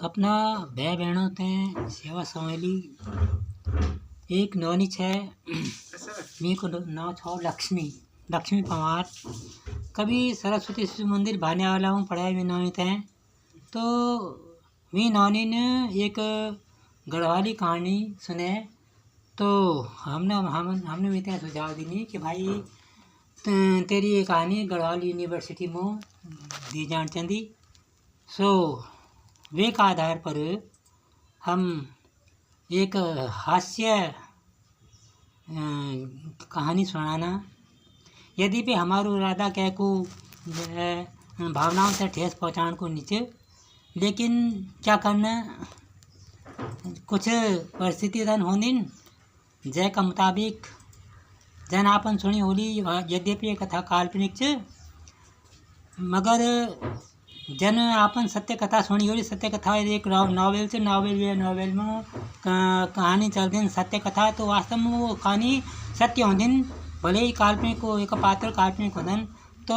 अपना भाई बहनों ते सेवा संवेली एक नौनी छे। मी को नाम छो लक्ष्मी पवार। कभी सरस्वती शिशु मंदिर भाने वाला हूँ पढ़ाई में नौनी थे। तो मी नौनी ने एक गढ़वाली कहानी सुने। तो हमने भी त्या सुझाव दी कि भाई तेरी ये कहानी गढ़वाल यूनिवर्सिटी में दी जान चंदी। सो वे का आधार पर हम एक हास्य कहानी सुनाना। यद्यपि हमारो इरादा कह को भावनाओं से ठेस पहुँचाने को नीचे, लेकिन क्या करना, कुछ परिस्थिति धन होनी जय का मुताबिक जन आपन सुनी होली। यद्यपि ये कथा काल्पनिक छ, मगर जन आपन सत्य कथा सुनी होली। सत्य कथा एक नॉवेल छ। नॉवेल में कहानी चल दिन सत्य कथा। तो वास्तव में वो कहानी सत्य होदिन, भले ही काल्पनिक को एक पात्र काल्पनिक होदन। तो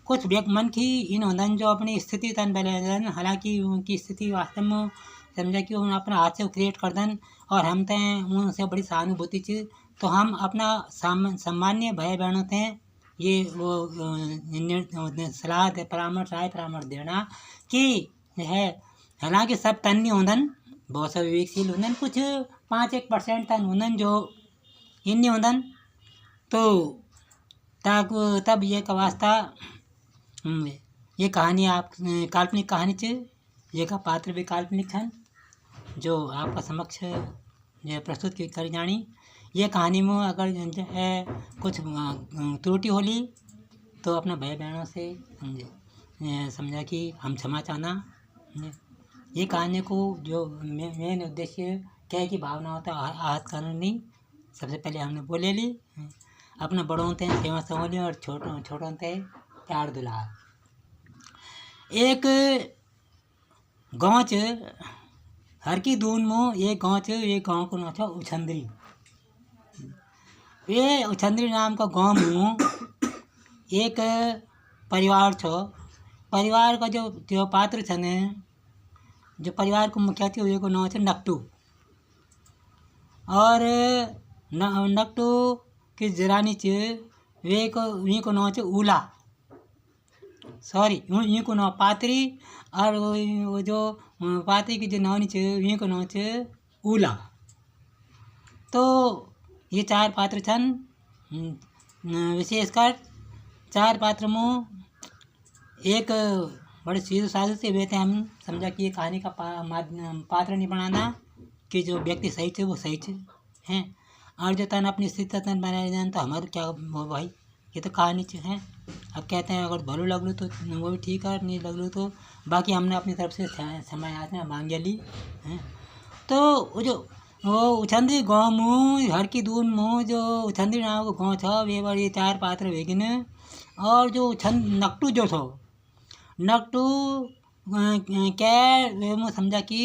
कुछ मन की इन होदन जो अपनी स्थिति तन बने, हालांकि उनकी स्थिति वास्तव में समझा कि उन्हें अपना हाथ से क्रिएट कर दन और हम ते उनसे बड़ी सहानुभूति छ। तो हम अपना सामान्य भाई बहनों थे ये वो सलाह परामर्श देना कि है, हालांकि सब तन नहीं होदन, बहुत सा विवेकशील होदन, कुछ 5-1% तन होदन जो इन नहीं होदन। तो तब ये का वास्ता ये कहानी आप काल्पनिक कहानी छ। ये का पात्र भी काल्पनिक छन जो आपका समक्ष प्रस्तुत करी जानी। ये कहानी में अगर कुछ त्रुटि होली तो अपना भाई बहनों से समझा कि हम क्षमा चाहना। ये कहानी को जो मेन उद्देश्य क्या है कि भावना होता है आहत करना नहीं। सबसे पहले हमने बोले ली अपने बड़ों ते सेवा संभाली और छोटों ते प्यार दुलार। एक गाँव च, हर की दून में एक गाँव च। एक गाँव को नाम था उछंदरी। ये उछंदरी नाम का गाँव में एक परिवार छो। परिवार का जो पात्र छन, जो परिवार को मुखिया थी, वो नाम है नकटू। और नकटू की जरानी च वे को नाम है उला। सॉरी, वी को नाम पात्री। और वो जो पात्री की जो नौनी च वी को नाम है उला। तो ये 4 पात्र छन। विशेषकर 4 पात्र में एक बड़े सीधे साधु से बेहते हम समझा कि ये कहानी का पात्र नहीं बनाना कि जो व्यक्ति सही थे वो सही थे हैं। और जो तन अपनी स्थिति तन बनाए जान तो हमारे क्या वो भाई, ये तो कहानी हैं। अब कहते हैं अगर भलो लगलू तो वो भी ठीक है, नहीं लगलू तो बाकी हमने अपनी तरफ से समय याचना मांग ली हैं। तो वो उछंदरी गाँव में हर की दून में जो उछंदरी नाम का गाँव था, वे बड़े 4 पात्र वेगिन। और जो नकटू जो थो, नकटू क्या वे में समझा कि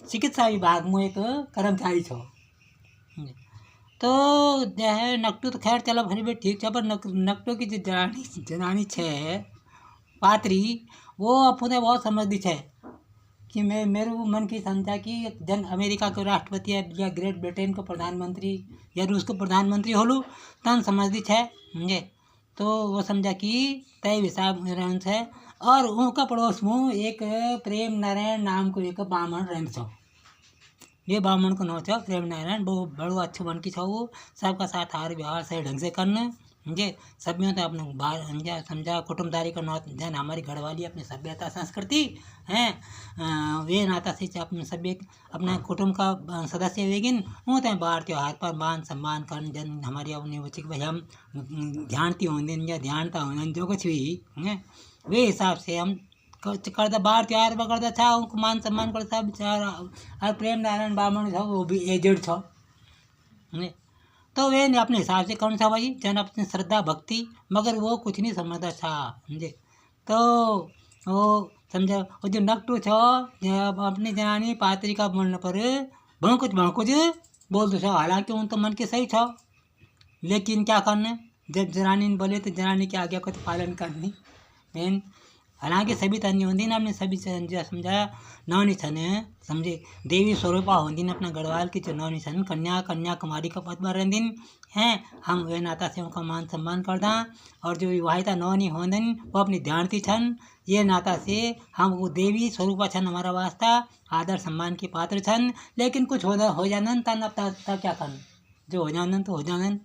चिकित्सा विभाग में एक कर्मचारी छो। तो जो है नकटू तो खैर चलो फिर भी ठीक है, पर नकटू की जो जनानी छे पात्री, वो अपने बहुत समझदी छे कि मेरे मन की समझा कि जन अमेरिका के राष्ट्रपति या ग्रेट ब्रिटेन को प्रधानमंत्री या रूस को प्रधानमंत्री होलू तन समझदी छे मुझे। तो वो समझा कि तय हिसाब रहन छे। और उनका पड़ोस में एक प्रेम नारायण नाम को एक ब्राह्मण रहन छो। ये ब्राह्मण को नाम छो प्रेम नारायण। वो बड़ो अच्छो बन की छो। वो सबका साथ हार व्यवहार सही ढंग से करना जे सभ्यों तो अपने बाहर समझा कुटुम्बदारी का नात जन हमारी घरवाली अपनी सभ्यता संस्कृति हैं। वे नाता से अपने सभ्य अपने कुटुंब का सदस्य वेगिन होते हैं। बाहर त्योहार पर मान सम्मान कर जन हमारी अपनी उचित भाई हम ध्यानती होंगे या ध्यानता होंगे जो कुछ भी हैं, वे हिसाब से हम करता बाहर त्योहार पर करता था। उनको मान सम्मान करता बेचारा। और प्रेम नारायण ब्राह्मण था, वो भी एजेड था। तो वे ने अपने हिसाब से कौन सा भाई जन अपनी श्रद्धा भक्ति, मगर वो कुछ नहीं समझता था समझे। तो वो समझा वो जो नकटू छो अपनी जनानी पात्री का बोलने पर भौंकुच बोल दो छो। हालांकि उन तो मन के सही छो, लेकिन क्या करना, जब जनानी ने बोले तो जनानी की आज्ञा को तो पालन करनी। मेन हालांकि सभी तन्नी होंदी ना अपने सभी समझाया नौनी छन समझे देवी स्वरूपा होंदी अपना गढ़वाल की जो नौनी छन कन्या कन्याकुमारी का पद पर रहंदिन हैं। हम वे नाता से उनका मान सम्मान करदा और जो विवाहिता नौनी होंदन वो अपनी ध्यानती छन। ये नाता से हम वो देवी स्वरूपा छन हमारा वास्ता आदर सम्मान के पात्र छन। लेकिन कुछ हो जानन तब क्या करन जो हो जानन तो हो जानन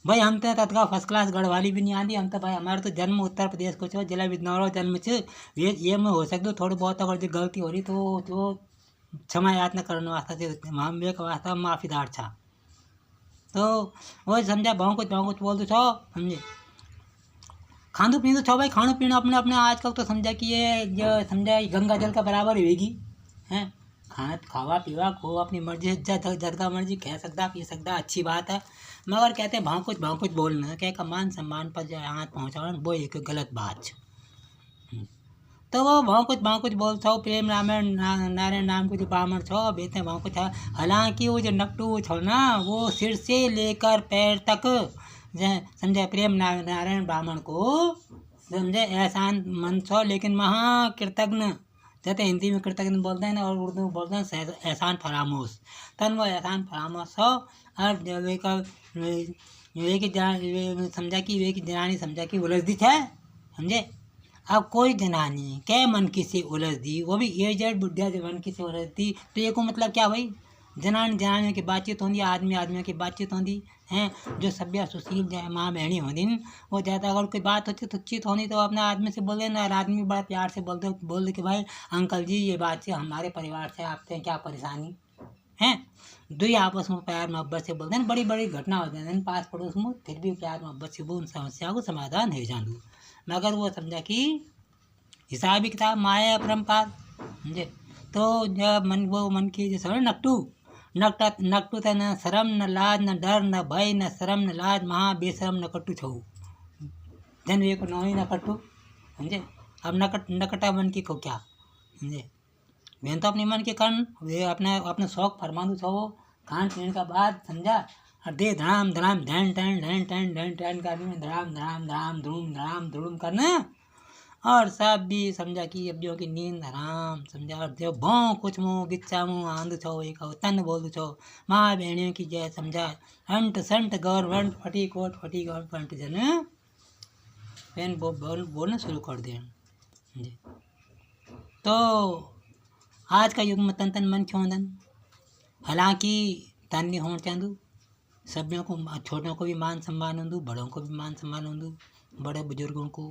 भाई। हम तो तत्का फर्स्ट क्लास गढ़वाली भी नहीं आती। हम तो भाई हमारा तो जन्म उत्तर प्रदेश को छो जिला बिजनौर जन्म छ ये में हो सकते थोड़ी बहुत अगर जो गलती हो रही तो क्षमा याचना करने वास्ता से हम एक वास्ता माफीदार छा। तो वो समझा बहुत कुछ बोल दो छो समझे खानू पीनू छो भाई खानू पीना अपने अपने आजकल तो समझा कि ये जो समझा गंगा जल का बराबर होगी हैं। खावा पीवा खो अपनी मर्जी जगदा मर्जी कह सकता पी सकता अच्छी बात है। मगर कहते हैं भाव कुछ बोलना क्या का मान सम्मान पर जो हाथ पहुँचाना वो एक गलत बात है। तो वो भाव कुछ बोल छो प्रेम रामायण नारायण नाम को जो ब्राह्मण छो बेते भाव कुछ हालांकि वो जो नकटू छो ना वो सिर से लेकर पैर तक समझे प्रेम नारायण ब्राह्मण को समझे एहसान मन छो लेकिन महाकृतज्ञ जैसे हिंदी में कृतज्ञ बोलते हैं ना और उर्दू में बोलते हैं एहसान फरामोश तन वो एहसान फरामोश हो। और वे की समझा कि वे की जनानी समझा कि उलझ दी है समझे। अब कोई जनानी क्या मन किसी उलझ दी वो भी एजेड बुढ़िया जो मन किसी उलझ दी तो ये को मतलब क्या भाई जनानियों की बातचीत होती आदमियों की बातचीत होती हैं। जो सभ्य सुशील माँ बहनी होती वो ज़्यादा अगर कोई बात होती तो चित होनी तो अपने आदमी से बोल देना। आदमी बड़ा प्यार से बोल दे कि भाई अंकल जी ये बात से हमारे परिवार से आपसे क्या परेशानी हैं। दो ही आपस में प्यार मोहब्बत से बोलते हैं बड़ी बड़ी घटना हो जाती है पास पड़ोस में फिर भी प्यार मोहब्बत से वो उन समस्या को समाधान है जानू। मगर वो समझा कि हिसाब ही किताब माया अपरम्पार समझे। तो जब मन की जो समझ नकटू त न शर्म न लाज न डर न भय न शर्म न लाज महा बेशरम न कटू छऊ जन वे को नौई न कटू समझे। अब नकटा मन की को क्या समझे मैं तो अपने मन के कारण वे अपने शौक फरमानू छो खान पीने का बाद समझा और दे धड़ाम धड़ाम ढैन टैन ढैन टैन ढैन टैन करने में धड़ाम धड़ाम धड़ाम धड़ूम धड़ूम करना और सब भी समझा कि अब जो की नींद हराम समझा। और जो भों कुछ मुँह गिच्चा मुँह आंध छो एक तन बोल छो माँ बहनियों की जय समझा अंट संट गौरवंट फटी कोट फटी गौर पंट जन फैन बोलना शुरू कर दे। तो आज का युग में तन तन मन क्यों दन हालांकि तन नहीं होना चाहूँ सभ्यों को छोटों को भी मान सम्मान होंदू बड़ों को भी मान सम्मान होंदू बड़े बुजुर्गों को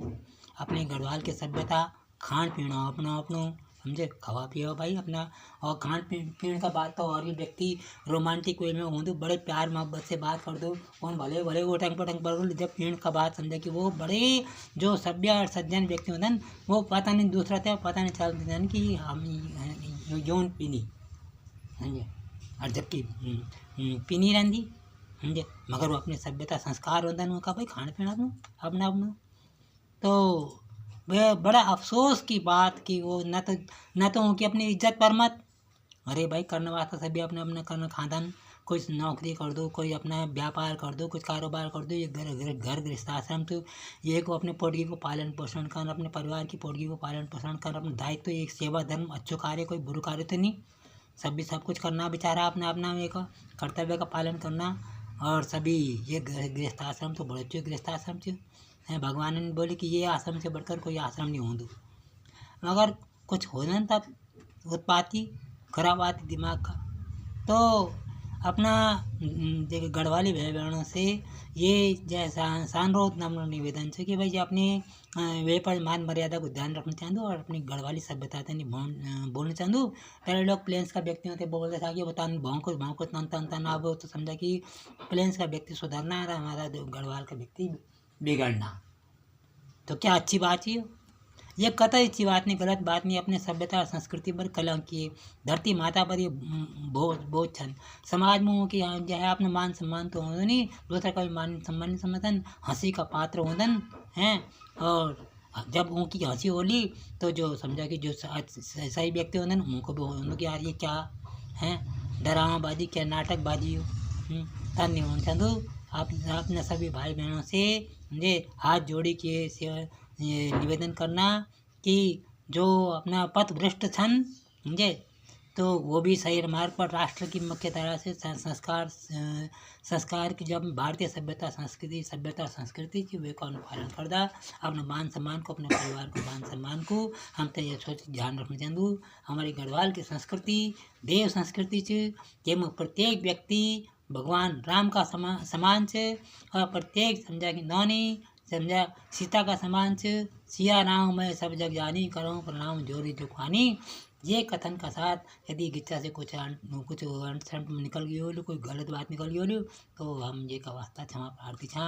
अपने गढ़वाल के सभ्यता खान पीना अपनो समझे खवा पियो भाई अपना। और खान पीने का बात तो और भी व्यक्ति रोमांटिक वे में होंदू बड़े प्यार मोहब्बत से बात कर दो कौन भले भले वो टंग पर जब पीने का बात समझे कि वो बड़े जो सभ्य और सज्जन व्यक्ति होते हैं वो पता नहीं दूसरा थे पता नहीं चलते कि हम यौन पीनी समझे। और जबकि पीनी रहती समझे मगर वो अपने सभ्यता संस्कार होता है उनका भाई खाना पीना अपना तो वह बड़ा अफसोस की बात कि वो न तो उनकी अपनी इज्जत पर मत अरे भाई करने वास्ते सभी अपने अपने करना खानदान कोई नौकरी कर दो कोई अपना व्यापार कर दो कुछ कारोबार कर दो ये घर गृहस्थाश्रम तो ये को अपने पोटगी को पालन पोषण कर अपने परिवार की पोटगी को पालन पोषण कर अपने दायित्व तो एक सेवा धर्म अच्छो कार्य कोई बुरा कार्य तो नहीं सब कुछ करना बेचारा अपना अपना एक कर्तव्य का पालन करना। और सभी ये गृहस्थाश्रम तो बड़े अच्छे गृहस्थाश्रम थे हैं भगवान ने बोले कि ये आश्रम से बढ़कर कोई आश्रम नहीं होंदू मगर कुछ हो ना तब उत्पाती खराब आती दिमाग का। तो अपना गढ़वाली भाई बहनों से ये जैसा अनुरोध नम्र निवेदन है कि भाई अपने वे पर मान मर्यादा को ध्यान रखना चाहूँ और अपनी गढ़वाली सभ्यता नहीं बोलना चाहूँ। पहले लोग प्लेन्स का व्यक्ति होते बोलते था कि वो तन भाव को तन अब तो समझा कि प्लेन्स का व्यक्ति सुधरना है हमारा गढ़वाल का व्यक्ति बिगड़ना तो क्या अच्छी बात है ये कतई अच्छी बात नहीं गलत बात नहीं। अपने सभ्यता और संस्कृति पर कलंक किए धरती माता पर ये बोझ छन समाज में कि जो है अपने मान सम्मान तो हो नहीं दूसरा का भी मान सम्मान नहीं समझन हंसी का पात्र होदन हैं। और जब उनकी हंसी होली तो जो समझा कि जो सही व्यक्ति होदन उनको भी उनकी यार ये क्या है ड्रामाबाजी क्या नाटकबाजी हो तन नहीं होना चाहूँ। आप अपने सभी भाई बहनों से ये हाथ जोड़ी के निवेदन करना कि जो अपना पथ भ्रष्ट छन समझे तो वो भी सही मार्ग पर राष्ट्र की मुख्य तरह से संस्कार की जब भारतीय सभ्यता संस्कृति की वे का अनुपालन करदा अपने मान सम्मान को अपने परिवार को मान सम्मान को हम तो ये सोच ध्यान रखना चाहूँ हमारी गढ़वाल की संस्कृति देव संस्कृति के में प्रत्येक व्यक्ति भगवान राम का समान से और प्रत्येक समझा कि नौनी समझा सीता का समान से सिया राम मैं सब जग जानी करूँ प्रणाम जोरी जुखानी ये कथन का साथ यदि गिच्चा से कुछ अनसंट निकल गई हो कोई गलत बात निकल गई हो तो हम ये का वास्ता क्षमा प्रार्थी छा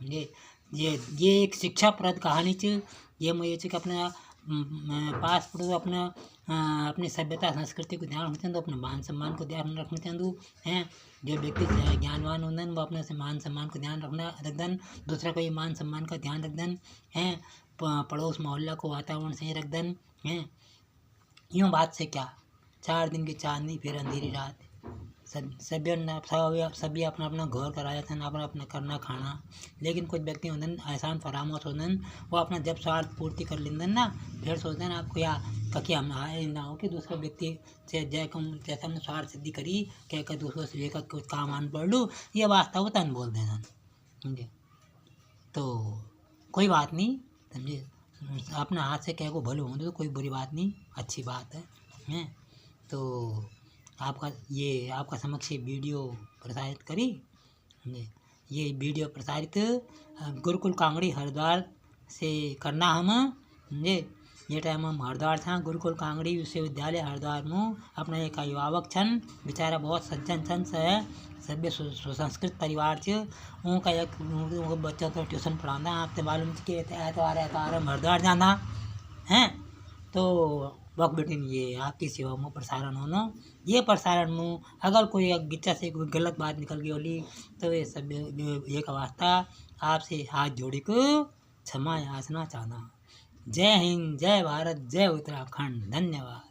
ये एक शिक्षाप्रद कहानी च ये मैं ये अपना पास पड़ो अपना अपनी सभ्यता संस्कृति को ध्यान रखते हैं तो अपने मान सम्मान को ध्यान रखना चाहूँ हैं जो व्यक्ति ज्ञानवान होंगे वो अपने से मान सम्मान को ध्यान रखदन दूसरा को ये मान सम्मान का ध्यान रखदन हैं पड़ोस मोहल्ला को वातावरण सही रखदन हैं यूँ बात से क्या 4 दिन की चांदनी फिर अंधेरी रात सभी अपना अपना घर कराया था अपना अपना करना खाना लेकिन कुछ व्यक्ति होते एहसान फरामोश होते वो अपना जब स्वार्थ पूर्ति कर लेंगे ना फिर सोचते हैं आपको या कभी हम ना हो कि दूसरे व्यक्ति से जैसे हमने स्वार्थ सिद्धि करी क्या दूसरों से लेकर कुछ काम आन पढ़ लूँ ये वास्तव होता है बोल देना समझे तो कोई बात नहीं समझे अपना हाथ से कह को भलो होंगे तो कोई बुरी बात नहीं अच्छी बात है तो आपका समक्ष वीडियो प्रसारित करी ये वीडियो प्रसारित गुरुकुल कांगड़ी हरिद्वार से करना हम समझे ये टाइम हम हरिद्वार था गुरुकुल कांगड़ी विश्वविद्यालय हरिद्वार में अपना एक अभिभावक छन बेचारा बहुत सज्जन छन है सभ्य सुसंस्कृत परिवार से उनका एक बच्चा तो ट्यूशन पढ़ाना आपसे मालूम कि एतवार हम हरिद्वार जाना हैं तो वक्त बेटिन ये आपकी सेवा में प्रसारण होना ये प्रसारण में अगर कोई गिच्चा से कोई गलत बात निकल गई होली तो ये सब एक वास्ता आपसे हाथ जोड़ी को क्षमा याचना चाहना जय हिंद जय भारत जय उत्तराखंड धन्यवाद।